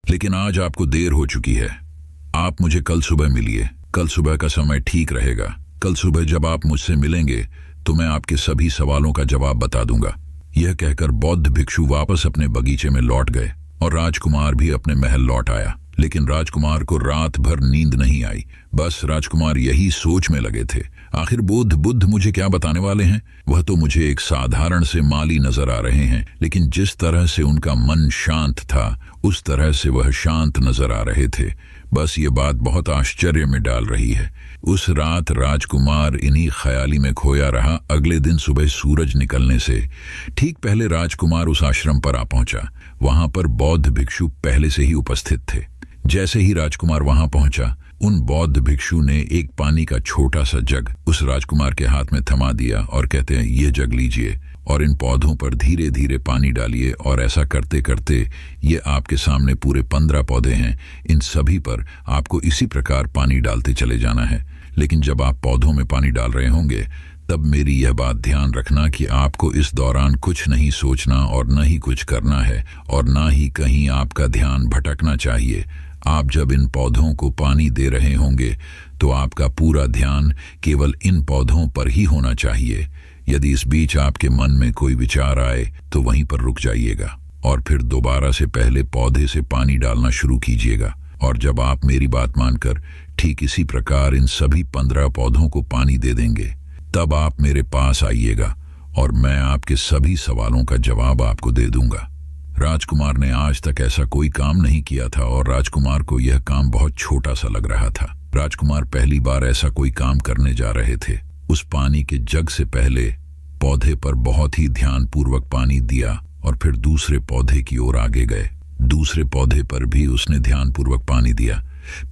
लेकिन आज आपको देर हो चुकी है। आप मुझे कल सुबह मिलिए। कल सुबह का समय ठीक रहेगा। कल सुबह जब आप मुझसे मिलेंगे तो मैं आपके सभी सवालों का जवाब बता दूंगा। यह कहकर बौद्ध भिक्षु वापस अपने बगीचे में लौट गए और राजकुमार भी अपने महल लौट आया। लेकिन राजकुमार को रात भर नींद नहीं आई। बस राजकुमार यही सोच में लगे थे, आखिर बुद्ध मुझे क्या बताने वाले हैं। वह तो मुझे एक साधारण से माली नजर आ रहे हैं, लेकिन जिस तरह से उनका मन शांत था उस तरह से वह शांत नजर आ रहे थे। बस ये बात बहुत आश्चर्य में डाल रही है। उस रात राजकुमार इन्हीं ख्याली में खोया रहा। अगले दिन सुबह सूरज निकलने से ठीक पहले राजकुमार उस आश्रम पर आ पहुंचा। वहां पर बौद्ध भिक्षु पहले से ही उपस्थित थे। जैसे ही राजकुमार वहां पहुंचा, उन बौद्ध भिक्षु ने एक पानी का छोटा सा जग उस राजकुमार के हाथ में थमा दिया और कहते हैं, ये जग लीजिए और इन पौधों पर धीरे धीरे पानी डालिए। और ऐसा करते करते ये आपके सामने पूरे 15 पौधे हैं। इन सभी पर आपको इसी प्रकार पानी डालते चले जाना है। लेकिन जब आप पौधों में पानी डाल रहे होंगे तब मेरी यह बात ध्यान रखना कि आपको इस दौरान कुछ नहीं सोचना और न ही कुछ करना है और ना ही कहीं आपका ध्यान भटकना चाहिए। आप जब इन पौधों को पानी दे रहे होंगे तो आपका पूरा ध्यान केवल इन पौधों पर ही होना चाहिए। यदि इस बीच आपके मन में कोई विचार आए तो वहीं पर रुक जाइएगा और फिर दोबारा से पहले पौधे से पानी डालना शुरू कीजिएगा। और जब आप मेरी बात मानकर ठीक इसी प्रकार इन सभी 15 पौधों को पानी दे देंगे तब आप मेरे पास आइएगा और मैं आपके सभी सवालों का जवाब आपको दे दूंगा। राजकुमार ने आज तक ऐसा कोई काम नहीं किया था और राजकुमार को यह काम बहुत छोटा सा लग रहा था। राजकुमार पहली बार ऐसा कोई काम करने जा रहे थे। उस पानी के जग से पहले पौधे पर बहुत ही ध्यानपूर्वक पानी दिया और फिर दूसरे पौधे की ओर आगे गए। दूसरे पौधे पर भी उसने ध्यानपूर्वक पानी दिया।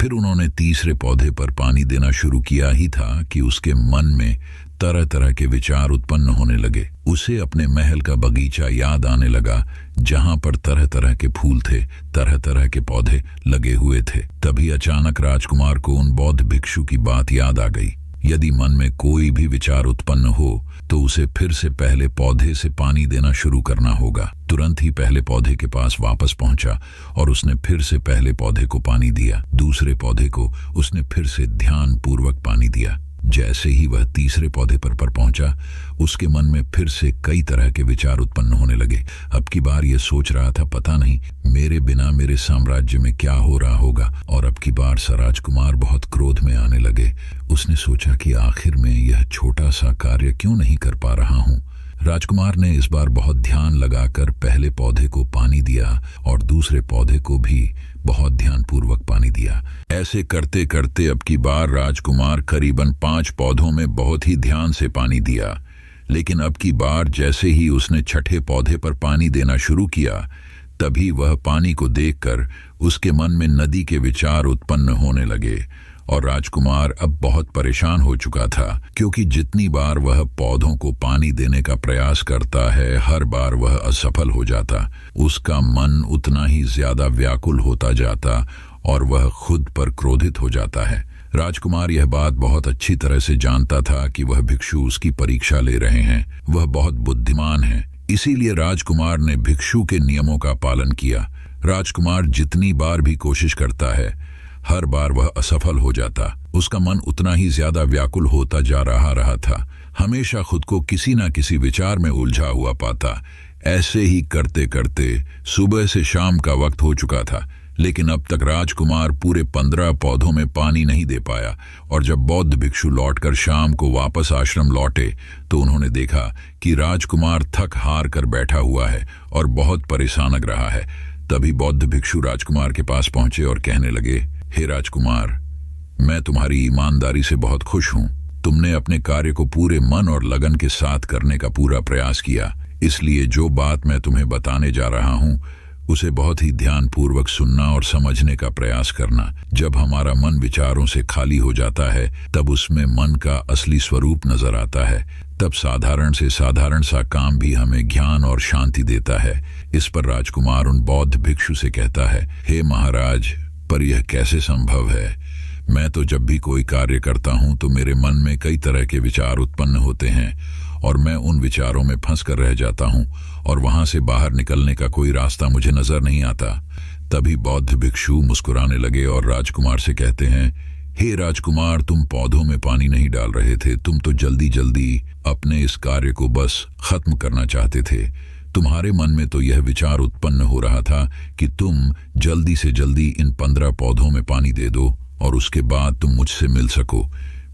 फिर उन्होंने तीसरे पौधे पर पानी देना शुरू किया ही था कि उसके मन में तरह तरह के विचार उत्पन्न होने लगे। उसे अपने महल का बगीचा याद आने लगा जहां पर तरह तरह के फूल थे, तरह तरह के पौधे लगे हुए थे। तभी अचानक राजकुमार को उन बौद्ध भिक्षु की बात याद आ गई। यदि मन में कोई भी विचार उत्पन्न हो तो उसे फिर से पहले पौधे से पानी देना शुरू करना होगा। तुरंत ही पहले पौधे के पास वापस पहुंचा और उसने फिर से पहले पौधे को पानी दिया। दूसरे पौधे को उसने फिर से ध्यानपूर्वक पानी दिया। जैसे ही वह तीसरे पौधे पर पहुंचा, उसके मन में फिर से कई तरह के विचार उत्पन्न होने लगे। अब की बार यह सोच रहा था, पता नहीं मेरे बिना मेरे साम्राज्य में क्या हो रहा होगा। और अब की बार राजकुमार बहुत क्रोध में आने लगे। उसने सोचा कि आखिर में यह छोटा सा कार्य क्यों नहीं कर पा रहा हूं। राजकुमार ने इस बार बहुत ध्यान लगाकर पहले पौधे को पानी दिया और दूसरे पौधे को भी बहुत ध्यानपूर्वक पानी दिया। ऐसे करते करते अब की बार राजकुमार करीबन 5 पौधों में बहुत ही ध्यान से पानी दिया। लेकिन अब की बार जैसे ही उसने छठे पौधे पर पानी देना शुरू किया, तभी वह पानी को देखकर उसके मन में नदी के विचार उत्पन्न होने लगे। और राजकुमार अब बहुत परेशान हो चुका था, क्योंकि जितनी बार वह पौधों को पानी देने का प्रयास करता है, हर बार वह असफल हो जाता। उसका मन उतना ही ज्यादा व्याकुल होता जाता और वह खुद पर क्रोधित हो जाता है। राजकुमार यह बात बहुत अच्छी तरह से जानता था कि वह भिक्षु उसकी परीक्षा ले रहे हैं। वह बहुत बुद्धिमान है, इसीलिए राजकुमार ने भिक्षु के नियमों का पालन किया। राजकुमार जितनी बार भी कोशिश करता है, हर बार वह असफल हो जाता। उसका मन उतना ही ज्यादा व्याकुल होता जा रहा था। हमेशा खुद को किसी न किसी विचार में उलझा हुआ पाता। ऐसे ही करते करते सुबह से शाम का वक्त हो चुका था, लेकिन अब तक राजकुमार पूरे 15 पौधों में पानी नहीं दे पाया। और जब बौद्ध भिक्षु लौटकर शाम को वापस आश्रम लौटे तो उन्होंने देखा कि राजकुमार थक हार कर बैठा हुआ है और बहुत परेशान लग रहा है। तभी बौद्ध भिक्षु राजकुमार के पास पहुंचे और कहने लगे, हे राजकुमार, मैं तुम्हारी ईमानदारी से बहुत खुश हूं। तुमने अपने कार्य को पूरे मन और लगन के साथ करने का पूरा प्रयास किया, इसलिए जो बात मैं तुम्हें बताने जा रहा हूं उसे बहुत ही ध्यानपूर्वक सुनना और समझने का प्रयास करना। जब हमारा मन विचारों से खाली हो जाता है तब उसमें मन का असली स्वरूप नजर आता है। तब साधारण से साधारण सा काम भी हमें ज्ञान और शांति देता है। इस पर राजकुमार उन बौद्ध भिक्षु से कहता है, हे महाराज, पर यह कैसे संभव है? मैं तो जब भी कोई कार्य करता हूं तो मेरे मन में कई तरह के विचार उत्पन्न होते हैं और मैं उन विचारों में फंस कर रह जाता हूं और वहां से बाहर निकलने का कोई रास्ता मुझे नजर नहीं आता। तभी बौद्ध भिक्षु मुस्कुराने लगे और राजकुमार से कहते हैं, हे राजकुमार, तुम पौधों में पानी नहीं डाल रहे थे, तुम तो जल्दी जल्दी अपने इस कार्य को बस खत्म करना चाहते थे। तुम्हारे मन में तो यह विचार उत्पन्न हो रहा था कि तुम जल्दी से जल्दी इन 15 पौधों में पानी दे दो और उसके बाद तुम मुझसे मिल सको,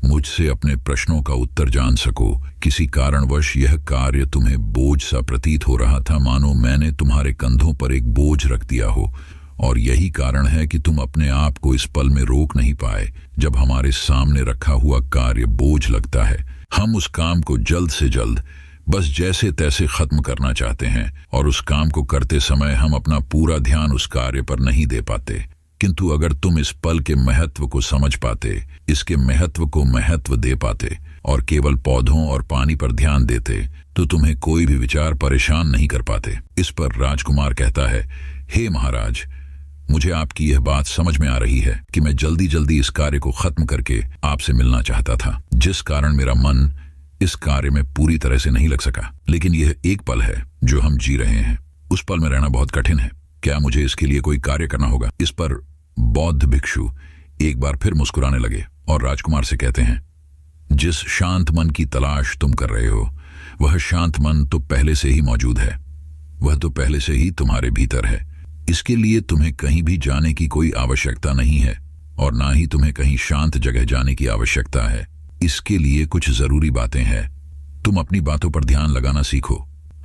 मुझसे अपने प्रश्नों का उत्तर जान सको। किसी कारणवश यह कार्य तुम्हें बोझ सा प्रतीत हो रहा था, मानो मैंने तुम्हारे कंधों पर एक बोझ रख दिया हो, और यही कारण है कि तुम अपने आप को इस पल में रोक नहीं पाए। जब हमारे सामने रखा हुआ कार्य बोझ लगता है, हम उस काम को जल्द से जल्द बस जैसे तैसे खत्म करना चाहते हैं, और उस काम को करते समय हम अपना पूरा ध्यान उस कार्य पर नहीं दे पाते। किंतु अगर तुम इस पल के महत्व को समझ पाते, इसके महत्व को महत्व दे पाते और केवल पौधों और पानी पर ध्यान देते, तो तुम्हें कोई भी विचार परेशान नहीं कर पाते। इस पर राजकुमार कहता है, हे महाराज, मुझे आपकी यह बात समझ में आ रही है कि मैं जल्दी जल्दी इस कार्य को खत्म करके आपसे मिलना चाहता था, जिस कारण मेरा मन इस कार्य में पूरी तरह से नहीं लग सका। लेकिन यह एक पल है जो हम जी रहे हैं, उस पल में रहना बहुत कठिन है। क्या मुझे इसके लिए कोई कार्य करना होगा? इस पर बौद्ध भिक्षु एक बार फिर मुस्कुराने लगे और राजकुमार से कहते हैं, जिस शांत मन की तलाश तुम कर रहे हो, वह शांत मन तो पहले से ही मौजूद है, वह तो पहले से ही तुम्हारे भीतर है। इसके लिए तुम्हें कहीं भी जाने की कोई आवश्यकता नहीं है और ना ही तुम्हें कहीं शांत जगह जाने की आवश्यकता है। इसके लिए कुछ जरूरी बातें हैं। तुम अपनी बातों पर ध्यान लगाना सीखो।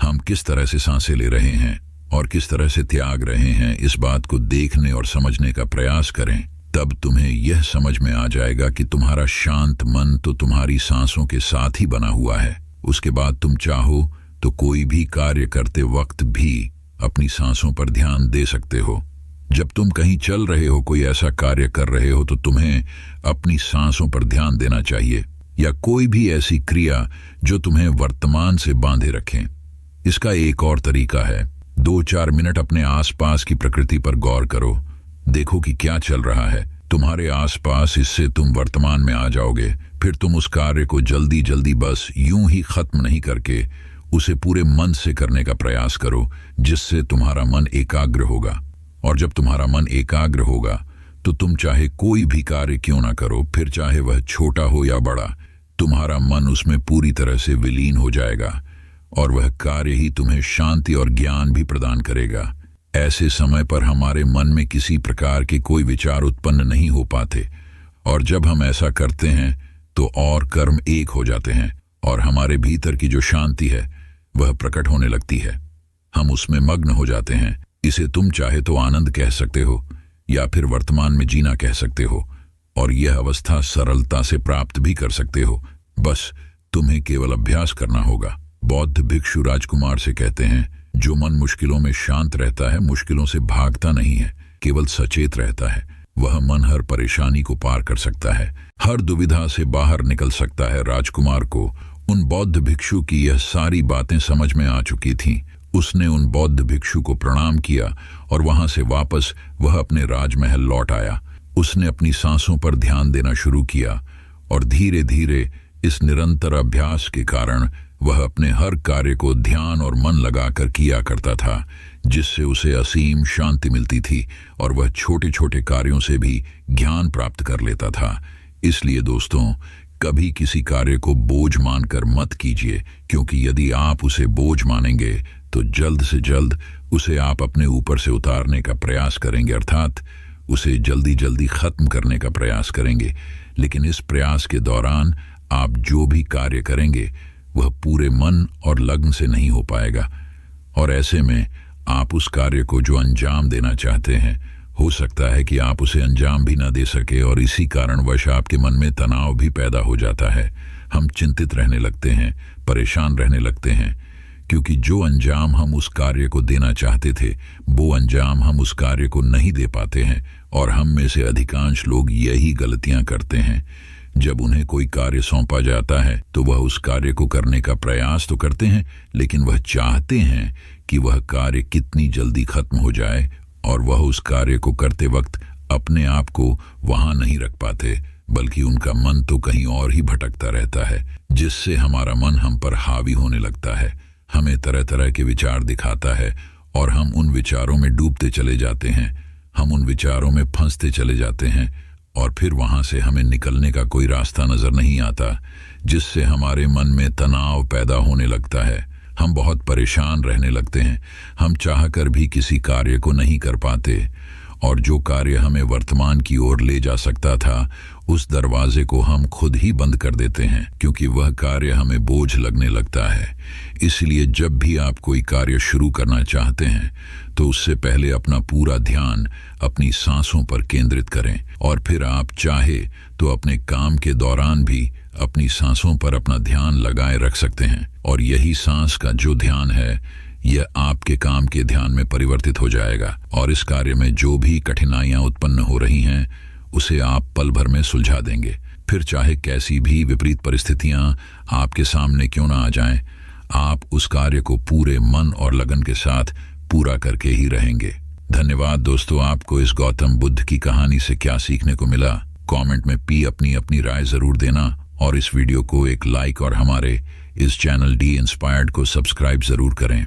हम किस तरह से सांसें ले रहे हैं और किस तरह से त्याग रहे हैं, इस बात को देखने और समझने का प्रयास करें। तब तुम्हें यह समझ में आ जाएगा कि तुम्हारा शांत मन तो तुम्हारी सांसों के साथ ही बना हुआ है। उसके बाद तुम चाहो तो कोई भी कार्य करते वक्त भी अपनी सांसों पर ध्यान दे सकते हो। जब तुम कहीं चल रहे हो, कोई ऐसा कार्य कर रहे हो, तो तुम्हें अपनी सांसों पर ध्यान देना चाहिए, या कोई भी ऐसी क्रिया जो तुम्हें वर्तमान से बांधे रखें। इसका एक और तरीका है, 2-4 मिनट अपने आसपास की प्रकृति पर गौर करो। देखो कि क्या चल रहा है तुम्हारे आसपास, इससे तुम वर्तमान में आ जाओगे। फिर तुम उस कार्य को जल्दी जल्दी बस यूं ही खत्म नहीं करके उसे पूरे मन से करने का प्रयास करो, जिससे तुम्हारा मन एकाग्र होगा। और जब तुम्हारा मन एकाग्र होगा तो तुम चाहे कोई भी कार्य क्यों ना करो, फिर चाहे वह छोटा हो या बड़ा, तुम्हारा मन उसमें पूरी तरह से विलीन हो जाएगा और वह कार्य ही तुम्हें शांति और ज्ञान भी प्रदान करेगा। ऐसे समय पर हमारे मन में किसी प्रकार के कोई विचार उत्पन्न नहीं हो पाते, और जब हम ऐसा करते हैं तो और कर्म एक हो जाते हैं और हमारे भीतर की जो शांति है वह प्रकट होने लगती है। हम उसमें मग्न हो जाते हैं। इसे तुम चाहे तो आनंद कह सकते हो या फिर वर्तमान में जीना कह सकते हो, और यह अवस्था सरलता से प्राप्त भी कर सकते हो। बस तुम्हें केवल अभ्यास करना होगा। बौद्ध भिक्षु राजकुमार से कहते हैं, जो मन मुश्किलों में शांत रहता है, मुश्किलों से भागता नहीं है, केवल सचेत रहता है, वह मन हर परेशानी को पार कर सकता है, हर दुविधा से बाहर निकल सकता है। राजकुमार को उन बौद्ध भिक्षु की यह सारी बातें समझ में आ चुकी थीं। उसने उन बौद्ध भिक्षु को प्रणाम किया और वहां से वापस वह अपने राजमहल लौट आया। उसने अपनी सांसों पर ध्यान देना शुरू किया और धीरे धीरे इस निरंतर अभ्यास के कारण वह अपने हर कार्य को ध्यान और मन लगाकर किया करता था, जिससे उसे असीम शांति मिलती थी और वह छोटे छोटे कार्यों से भी ज्ञान प्राप्त कर लेता था। इसलिए दोस्तों, कभी किसी कार्य को बोझ मानकर मत कीजिए, क्योंकि यदि आप उसे बोझ मानेंगे तो जल्द से जल्द उसे आप अपने ऊपर से उतारने का प्रयास करेंगे, अर्थात उसे जल्दी जल्दी खत्म करने का प्रयास करेंगे। लेकिन इस प्रयास के दौरान आप जो भी कार्य करेंगे वह पूरे मन और लगन से नहीं हो पाएगा, और ऐसे में आप उस कार्य को जो अंजाम देना चाहते हैं, हो सकता है कि आप उसे अंजाम भी ना दे सके, और इसी कारणवश आपके मन में तनाव भी पैदा हो जाता है। हम चिंतित रहने लगते हैं, परेशान रहने लगते हैं, क्योंकि जो अंजाम हम उस कार्य को देना चाहते थे, वो अंजाम हम उस कार्य को नहीं दे पाते हैं। और हम में से अधिकांश लोग यही गलतियां करते हैं। जब उन्हें कोई कार्य सौंपा जाता है तो वह उस कार्य को करने का प्रयास तो करते हैं, लेकिन वह चाहते हैं कि वह कार्य कितनी जल्दी खत्म हो जाए, और वह उस कार्य को करते वक्त अपने आप को वहां नहीं रख पाते, बल्कि उनका मन तो कहीं और ही भटकता रहता है, जिससे हमारा मन हम पर हावी होने लगता है, हमें तरह तरह के विचार दिखाता है और हम उन विचारों में डूबते चले जाते हैं। हम उन विचारों में फंसते चले जाते हैं और फिर वहां से हमें निकलने का कोई रास्ता नजर नहीं आता, जिससे हमारे मन में तनाव पैदा होने लगता है। हम बहुत परेशान रहने लगते हैं। हम चाहकर भी किसी कार्य को नहीं कर पाते और जो कार्य हमें वर्तमान की ओर ले जा सकता था, उस दरवाजे को हम खुद ही बंद कर देते हैं, क्योंकि वह कार्य हमें बोझ लगने लगता है। इसलिए जब भी आप कोई कार्य शुरू करना चाहते हैं तो उससे पहले अपना पूरा ध्यान अपनी सांसों पर केंद्रित करें और फिर आप चाहे तो अपने काम के दौरान भी अपनी सांसों पर अपना ध्यान लगाए रख सकते हैं। और यही सांस का जो ध्यान है, यह आपके काम के ध्यान में परिवर्तित हो जाएगा और इस कार्य में जो भी कठिनाइयां उत्पन्न हो रही हैं उसे आप पल भर में सुलझा देंगे। फिर चाहे कैसी भी विपरीत परिस्थितियां आपके सामने क्यों ना आ जाएं, आप उस कार्य को पूरे मन और लगन के साथ पूरा करके ही रहेंगे। धन्यवाद दोस्तों। आपको इस गौतम बुद्ध की कहानी से क्या सीखने को मिला, कमेंट में अपनी राय जरूर देना और इस वीडियो को एक लाइक और हमारे इस चैनल डी इंस्पायर्ड को सब्सक्राइब जरूर करें।